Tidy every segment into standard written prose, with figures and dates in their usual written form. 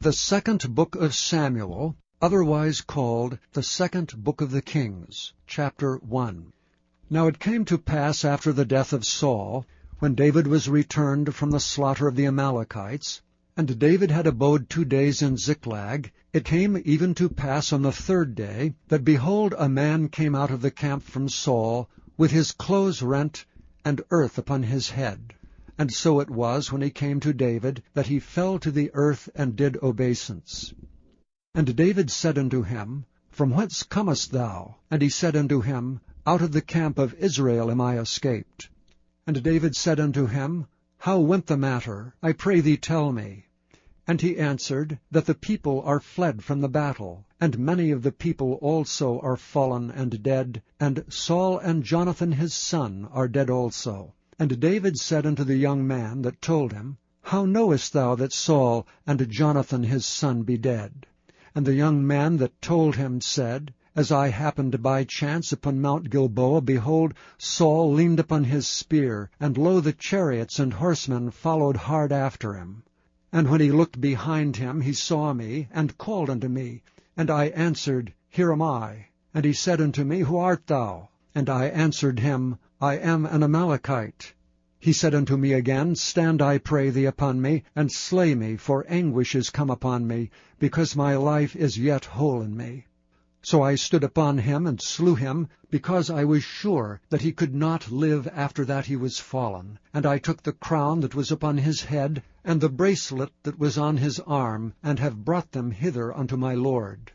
The second book of Samuel, otherwise called the second book of the Kings, chapter 1. Now it came to pass after the death of Saul, when David was returned from the slaughter of the Amalekites, and David had abode 2 days in Ziklag, it came even to pass on the 3rd day, that, behold, a man came out of the camp from Saul, with his clothes rent, and earth upon his head. And so it was, when he came to David, that he fell to the earth and did obeisance. And David said unto him, From whence comest thou? And he said unto him, Out of the camp of Israel am I escaped. And David said unto him, How went the matter? I pray thee tell me. And he answered, That the people are fled from the battle, and many of the people also are fallen and dead, and Saul and Jonathan his son are dead also. And David said unto the young man that told him, How knowest thou that Saul and Jonathan his son be dead? And the young man that told him said, As I happened by chance upon Mount Gilboa, behold, Saul leaned upon his spear, and lo, the chariots and horsemen followed hard after him. And when he looked behind him, he saw me, and called unto me. And I answered, Here am I. And he said unto me, Who art thou? And I answered him, I am an Amalekite. He said unto me again, Stand, I pray thee, upon me, and slay me, for anguish is come upon me, because my life is yet whole in me. So I stood upon him, and slew him, because I was sure that he could not live after that he was fallen. And I took the crown that was upon his head, and the bracelet that was on his arm, and have brought them hither unto my lord.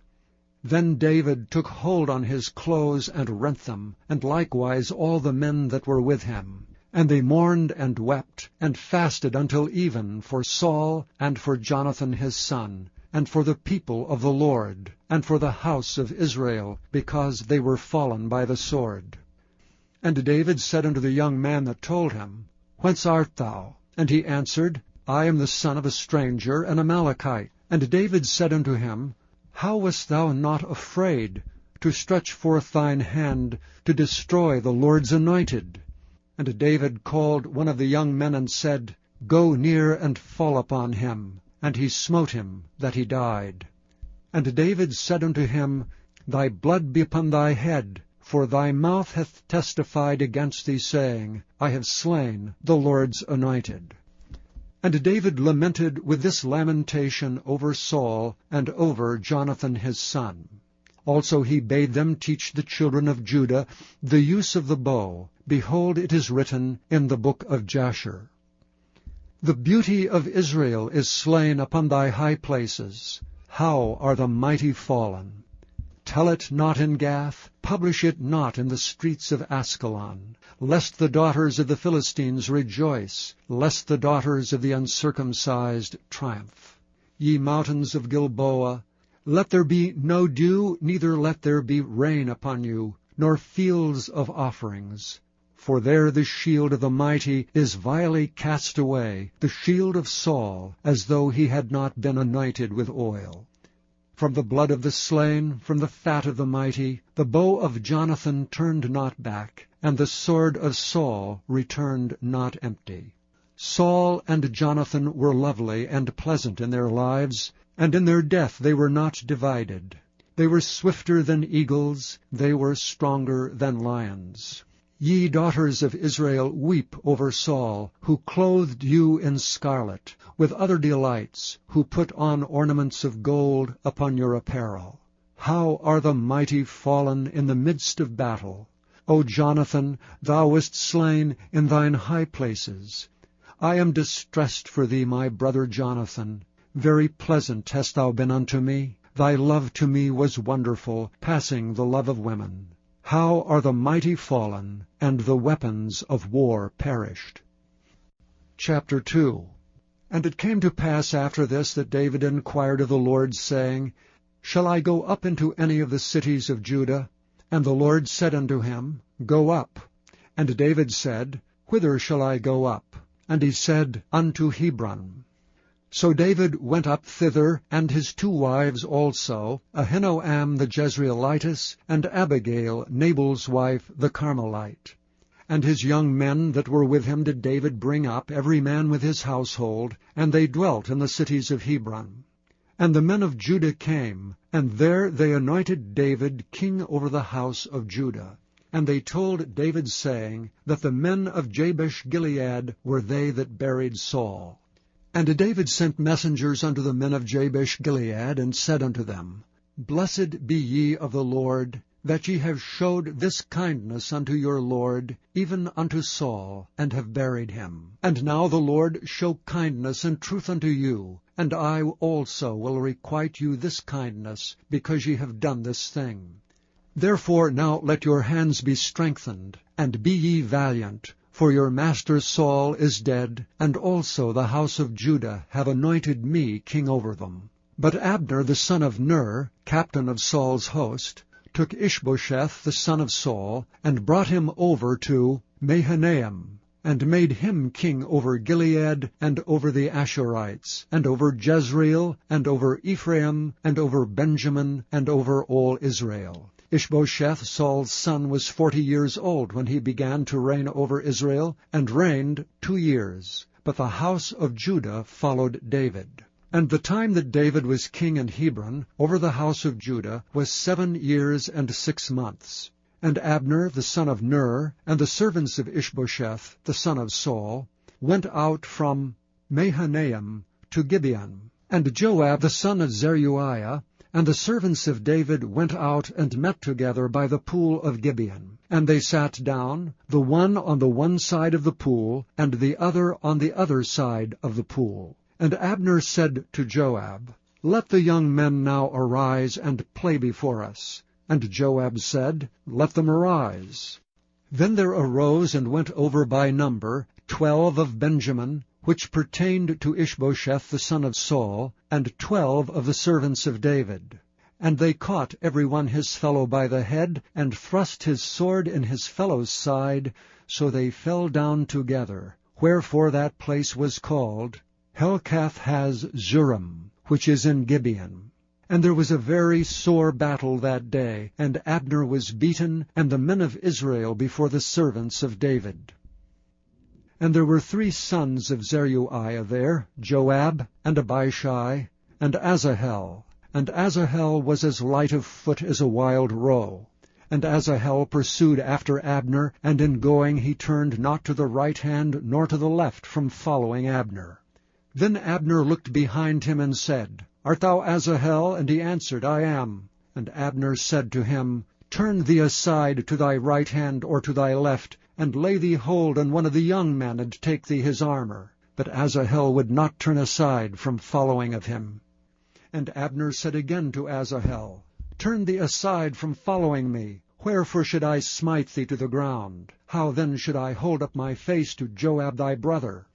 Then David took hold on his clothes, and rent them, and likewise all the men that were with him. And they mourned and wept, and fasted until even for Saul, and for Jonathan his son, and for the people of the Lord, and for the house of Israel, because they were fallen by the sword. And David said unto the young man that told him, Whence art thou? And he answered, I am the son of a stranger, an Amalekite. And David said unto him, How wast thou not afraid to stretch forth thine hand to destroy the Lord's anointed? And David called one of the young men, and said, Go near and fall upon him. And he smote him, that he died. And David said unto him, Thy blood be upon thy head, for thy mouth hath testified against thee, saying, I have slain the Lord's anointed. And David lamented with this lamentation over Saul, and over Jonathan his son. Also he bade them teach the children of Judah the use of the bow. Behold, it is written in the book of Jasher. The beauty of Israel is slain upon thy high places. How are the mighty fallen! Tell it not in Gath, publish it not in the streets of Askelon, lest the daughters of the Philistines rejoice, lest the daughters of the uncircumcised triumph. Ye mountains of Gilboa, let there be no dew, neither let there be rain upon you, nor fields of offerings. For there the shield of the mighty is vilely cast away, the shield of Saul, as though he had not been anointed with oil. From the blood of the slain, from the fat of the mighty, the bow of Jonathan turned not back, and the sword of Saul returned not empty. Saul and Jonathan were lovely and pleasant in their lives, and in their death they were not divided. They were swifter than eagles, they were stronger than lions. Ye daughters of Israel, weep over Saul, who clothed you in scarlet, with other delights, who put on ornaments of gold upon your apparel. How are the mighty fallen in the midst of battle! O Jonathan, thou wast slain in thine high places. I am distressed for thee, my brother Jonathan. Very pleasant hast thou been unto me. Thy love to me was wonderful, passing the love of women. How are the mighty fallen, and the weapons of war perished! Chapter 2. And it came to pass after this that David inquired of the Lord, saying, Shall I go up into any of the cities of Judah? And the Lord said unto him, Go up. And David said, Whither shall I go up? And he said, Unto Hebron. So David went up thither, and his 2 wives also, Ahinoam the Jezreelitess, and Abigail, Nabal's wife, the Carmelite. And his young men that were with him did David bring up, every man with his household, and they dwelt in the cities of Hebron. And the men of Judah came, and there they anointed David king over the house of Judah. And they told David, saying, that the men of Jabesh-Gilead were they that buried Saul. And David sent messengers unto the men of Jabesh-Gilead, and said unto them, Blessed be ye of the Lord, that ye have showed this kindness unto your Lord, even unto Saul, and have buried him. And now the Lord show kindness and truth unto you, and I also will requite you this kindness, because ye have done this thing. Therefore now let your hands be strengthened, and be ye valiant, for your master Saul is dead, and also the house of Judah have anointed me king over them. But Abner the son of Ner, captain of Saul's host, took Ishbosheth the son of Saul, and brought him over to Mahanaim, and made him king over Gilead, and over the Asherites, and over Jezreel, and over Ephraim, and over Benjamin, and over all Israel. Ishbosheth, Saul's son, was 40 years old when he began to reign over Israel, and reigned 2 years. But the house of Judah followed David. And the time that David was king in Hebron over the house of Judah was 7 years and 6 months. And Abner the son of Ner, and the servants of Ishbosheth the son of Saul, went out from Mahanaim to Gibeon. And Joab the son of Zeruiah, and the servants of David went out and met together by the pool of Gibeon. And they sat down, the one on the one side of the pool, and the other on the other side of the pool. And Abner said to Joab, Let the young men now arise and play before us. And Joab said, Let them arise. Then there arose and went over by number 12 of Benjamin, which pertained to Ishbosheth the son of Saul, and 12 of the servants of David. And they caught every one his fellow by the head, and thrust his sword in his fellow's side, so they fell down together. Wherefore that place was called Helkath-haz-Zurim, which is in Gibeon. And there was a very sore battle that day, and Abner was beaten, and the men of Israel before the servants of David. And there were 3 sons of Zeruiah there, Joab, and Abishai, and Asahel. And Asahel was as light of foot as a wild roe. And Asahel pursued after Abner, and in going he turned not to the right hand nor to the left from following Abner. Then Abner looked behind him and said, Art thou Asahel? And he answered, I am. And Abner said to him, Turn thee aside to thy right hand or to thy left, and lay thee hold on one of the young men, and take thee his armor. But Asahel would not turn aside from following of him. And Abner said again to Asahel, Turn thee aside from following me. Wherefore should I smite thee to the ground? How then should I hold up my face to Joab thy brother?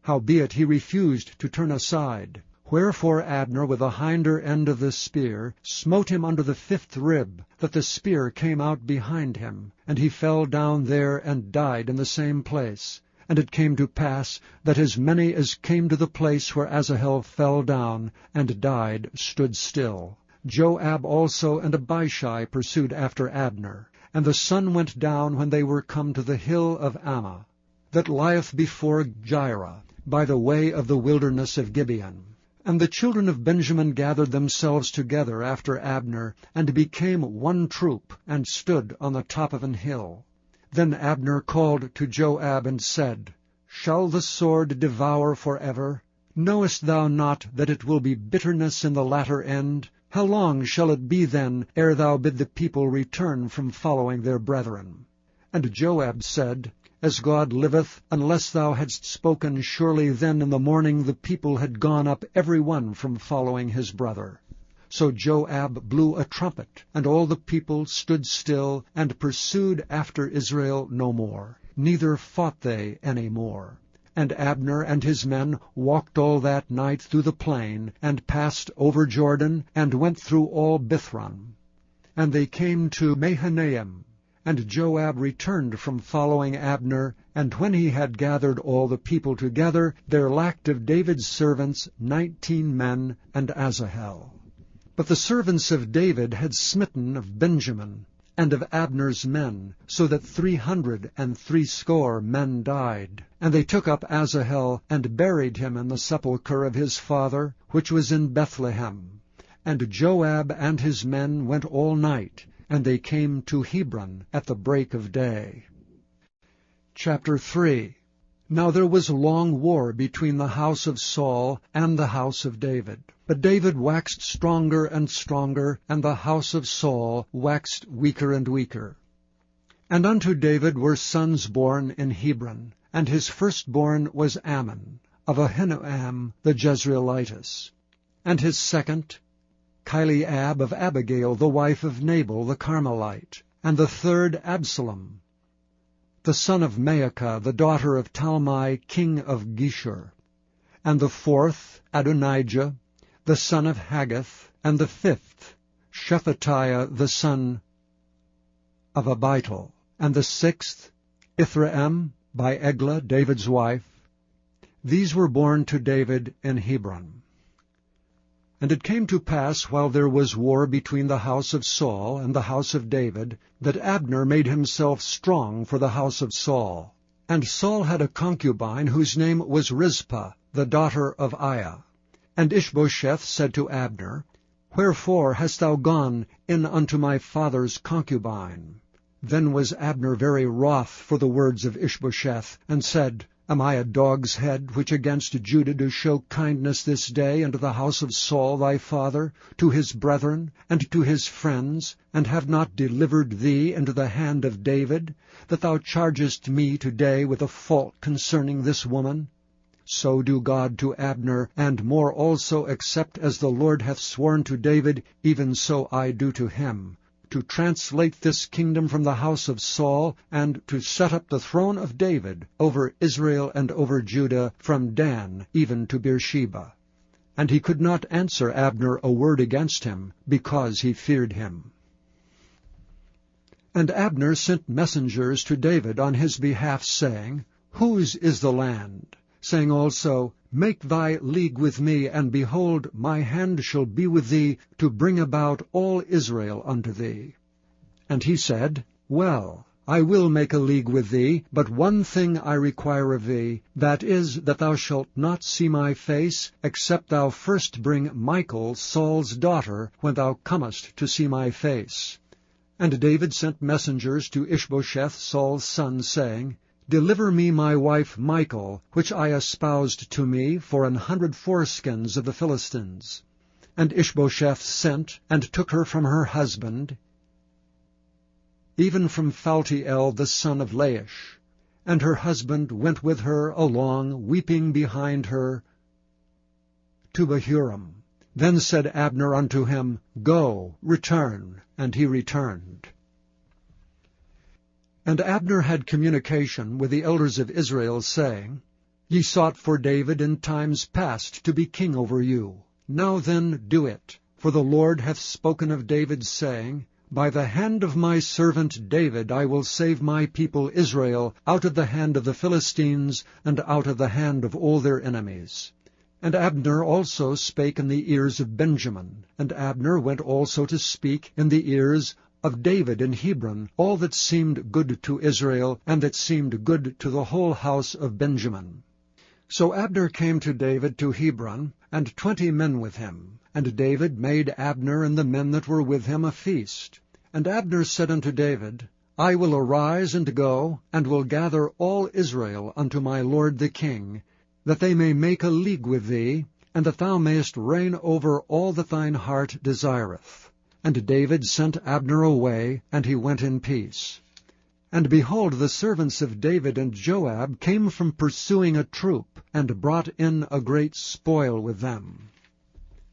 Howbeit he refused to turn aside. Wherefore Abner with the hinder end of the spear smote him under the 5th rib, that the spear came out behind him, and he fell down there and died in the same place. And it came to pass that as many as came to the place where Asahel fell down and died stood still. Joab also and Abishai pursued after Abner. And the sun went down when they were come to the hill of Ammah, that lieth before Jireh, by the way of the wilderness of Gibeon. And the children of Benjamin gathered themselves together after Abner, and became one troop, and stood on the top of an hill. Then Abner called to Joab, and said, Shall the sword devour forever? Knowest thou not that it will be bitterness in the latter end? How long shall it be then, ere thou bid the people return from following their brethren? And Joab said, As God liveth, unless thou hadst spoken, surely then in the morning the people had gone up every one from following his brother. So Joab blew a trumpet, and all the people stood still, and pursued after Israel no more, neither fought they any more. And Abner and his men walked all that night through the plain, and passed over Jordan, and went through all Bithron. And they came to Mahanaim. And Joab returned from following Abner, and when he had gathered all the people together, there lacked of David's servants 19 men and Asahel. But the servants of David had smitten of Benjamin, and of Abner's men, so that 360 men died. And they took up Asahel, and buried him in the sepulchre of his father, which was in Bethlehem. And Joab and his men went all night, and they came to Hebron at the break of day. Chapter 3. Now there was long war between the house of Saul and the house of David. But David waxed stronger and stronger, and the house of Saul waxed weaker and weaker. And unto David were sons born in Hebron, and his firstborn was Ammon, of Ahinoam the Jezreelitess, and his second, Chileab of Abigail, the wife of Nabal the Carmelite, and the third Absalom, the son of Maacah, the daughter of Talmai, king of Geshur, and the fourth Adonijah, the son of Haggith, and the fifth Shephatiah, the son of Abital, and the sixth Ithream, by Eglah, David's wife. These were born to David in Hebron. And it came to pass, while there was war between the house of Saul and the house of David, that Abner made himself strong for the house of Saul. And Saul had a concubine whose name was Rizpah, the daughter of Aiah. And Ishbosheth said to Abner, Wherefore hast thou gone in unto my father's concubine? Then was Abner very wroth for the words of Ishbosheth, and said, Am I a dog's head, which against Judah do show kindness this day unto the house of Saul thy father, to his brethren, and to his friends, and have not delivered thee into the hand of David, that thou chargest me today with a fault concerning this woman? So do God to Abner, and more also, except as the Lord hath sworn to David, even so I do to him, to translate this kingdom from the house of Saul, and to set up the throne of David over Israel and over Judah, from Dan even to Beersheba. And he could not answer Abner a word against him, because he feared him. And Abner sent messengers to David on his behalf, saying, Whose is the land? Saying also, Make thy league with me, and behold, my hand shall be with thee, to bring about all Israel unto thee. And he said, Well, I will make a league with thee, but one thing I require of thee, that is, that thou shalt not see my face, except thou first bring Michal, Saul's daughter, when thou comest to see my face. And David sent messengers to Ishbosheth, Saul's son, saying, Deliver me my wife Michal, which I espoused to me for 100 foreskins of the Philistines. And Ishbosheth sent, and took her from her husband, even from Phaltiel the son of Laish. And her husband went with her along, weeping behind her, to Bahurim. Then said Abner unto him, Go, return. And he returned. And Abner had communication with the elders of Israel, saying, Ye sought for David in times past to be king over you. Now then do it. For the Lord hath spoken of David, saying, By the hand of my servant David I will save my people Israel out of the hand of the Philistines, and out of the hand of all their enemies. And Abner also spake in the ears of Benjamin. And Abner went also to speak in the ears of David in Hebron, all that seemed good to Israel, and that seemed good to the whole house of Benjamin. So Abner came to David to Hebron, and 20 men with him. And David made Abner and the men that were with him a feast. And Abner said unto David, I will arise and go, and will gather all Israel unto my lord the king, that they may make a league with thee, and that thou mayest reign over all that thine heart desireth. And David sent Abner away, and he went in peace. And behold, the servants of David and Joab came from pursuing a troop, and brought in a great spoil with them.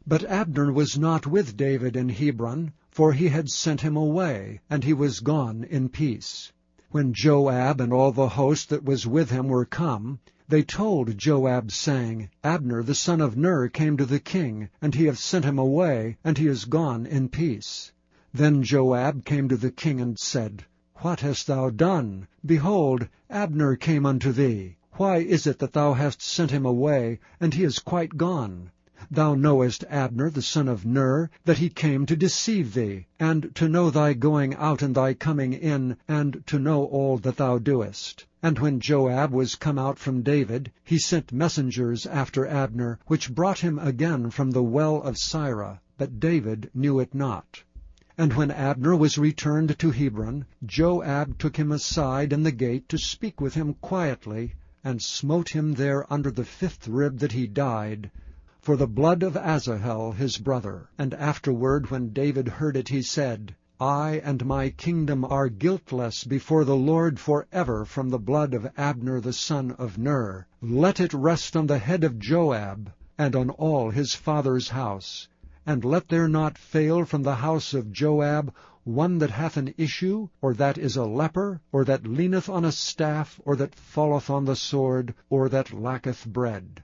But Abner was not with David in Hebron, for he had sent him away, and he was gone in peace. When Joab and all the host that was with him were come, they told Joab, saying, Abner the son of Ner came to the king, and he hath sent him away, and he is gone in peace. Then Joab came to the king, and said, What hast thou done? Behold, Abner came unto thee. Why is it that thou hast sent him away, and he is quite gone? Thou knowest Abner the son of Ner, that he came to deceive thee, and to know thy going out and thy coming in, and to know all that thou doest. And when Joab was come out from David, he sent messengers after Abner, which brought him again from the well of Sirah, but David knew it not. And when Abner was returned to Hebron, Joab took him aside in the gate to speak with him quietly, and smote him there under the 5th rib that he died, for the blood of Asahel his brother. And afterward, when David heard it, he said, I and my kingdom are guiltless before the Lord forever from the blood of Abner the son of Ner. Let it rest on the head of Joab, and on all his father's house. And let there not fail from the house of Joab one that hath an issue, or that is a leper, or that leaneth on a staff, or that falleth on the sword, or that lacketh bread.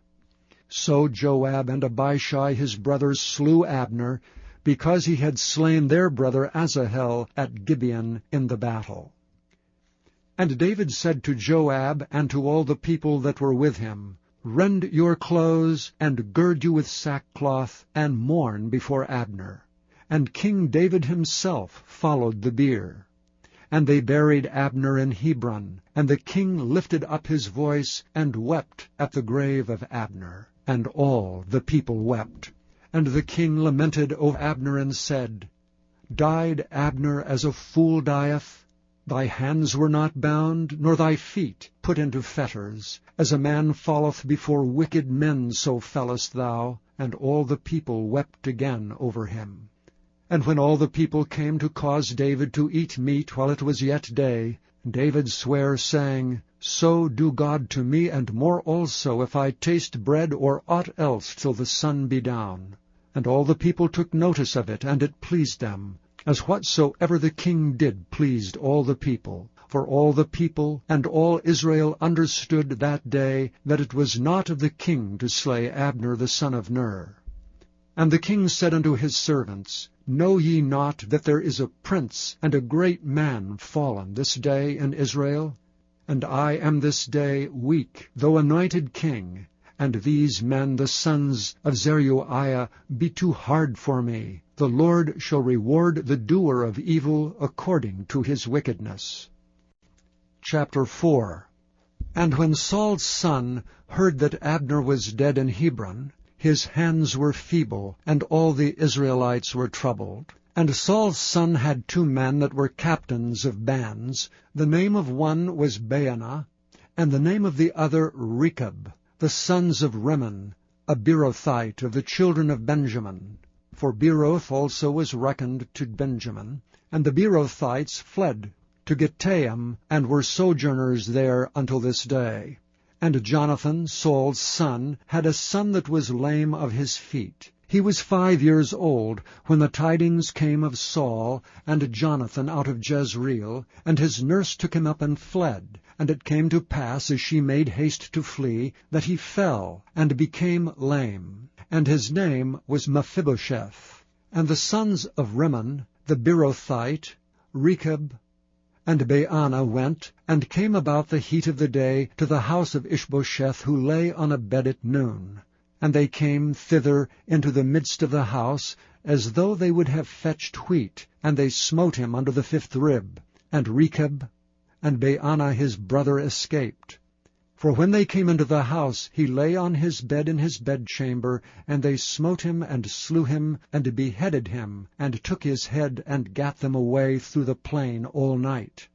So Joab and Abishai his brothers slew Abner, because he had slain their brother Asahel at Gibeon in the battle. And David said to Joab and to all the people that were with him, Rend your clothes, and gird you with sackcloth, and mourn before Abner. And King David himself followed the bier. And they buried Abner in Hebron, and the king lifted up his voice, and wept at the grave of Abner. And all the people wept. And the king lamented over Abner, and said, Died Abner as a fool dieth? Thy hands were not bound, nor thy feet put into fetters. As a man falleth before wicked men, so fellest thou. And all the people wept again over him. And when all the people came to cause David to eat meat while it was yet day, David sware, saying, So do God to me, and more also, if I taste bread or aught else till the sun be down. And all the people took notice of it, and it pleased them, as whatsoever the king did pleased all the people. For all the people and all Israel understood that day that it was not of the king to slay Abner the son of Ner. And the king said unto his servants, Know ye not that there is a prince and a great man fallen this day in Israel? And I am this day weak, though anointed king, and these men, the sons of Zeruiah, be too hard for me. The Lord shall reward the doer of evil according to his wickedness. Chapter 4. And when Saul's son heard that Abner was dead in Hebron, his hands were feeble, and all the Israelites were troubled. And Saul's son had 2 men that were captains of bands. The name of one was Baanah, and the name of the other Rechab, the sons of Rimmon, a Beerothite of the children of Benjamin. For Beeroth also was reckoned to Benjamin. And the Beerothites fled to Gittaim, and were sojourners there until this day. And Jonathan, Saul's son, had a son that was lame of his feet. He was 5 years old when the tidings came of Saul and Jonathan out of Jezreel, and his nurse took him up and fled. And it came to pass, as she made haste to flee, that he fell, and became lame. And his name was Mephibosheth. And the sons of Rimmon, the Beerothite, Rechab, and Baanah went, and came about the heat of the day to the house of Ishbosheth, who lay on a bed at noon. And they came thither into the midst of the house, as though they would have fetched wheat, and they smote him under the 5th rib. And Rechab and Baanah his brother escaped. For when they came into the house, he lay on his bed in his bedchamber, and they smote him, and slew him, and beheaded him, and took his head, and gat them away through the plain all night.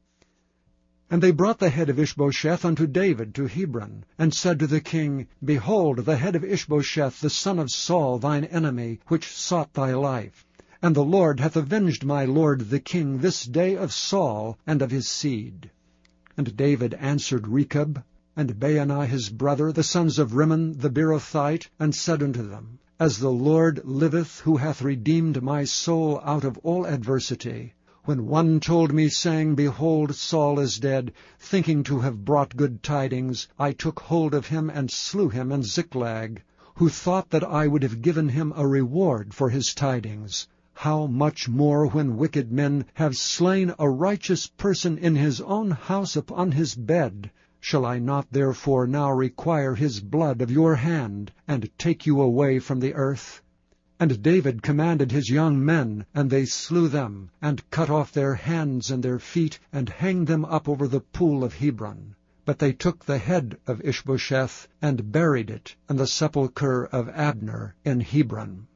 And they brought the head of Ishbosheth unto David to Hebron, and said to the king, Behold, the head of Ishbosheth, the son of Saul, thine enemy, which sought thy life. And the Lord hath avenged my lord the king this day of Saul and of his seed. And David answered Rechab and Baanah his brother, the sons of Rimmon the Beerothite, and said unto them, As the Lord liveth, who hath redeemed my soul out of all adversity, when one told me, saying, Behold, Saul is dead, thinking to have brought good tidings, I took hold of him and slew him in Ziklag, who thought that I would have given him a reward for his tidings. How much more when wicked men have slain a righteous person in his own house upon his bed? Shall I not therefore now require his blood of your hand, and take you away from the earth? And David commanded his young men, and they slew them, and cut off their hands and their feet, and hanged them up over the pool of Hebron. But they took the head of Ishbosheth, and buried it in the sepulchre of Abner in Hebron.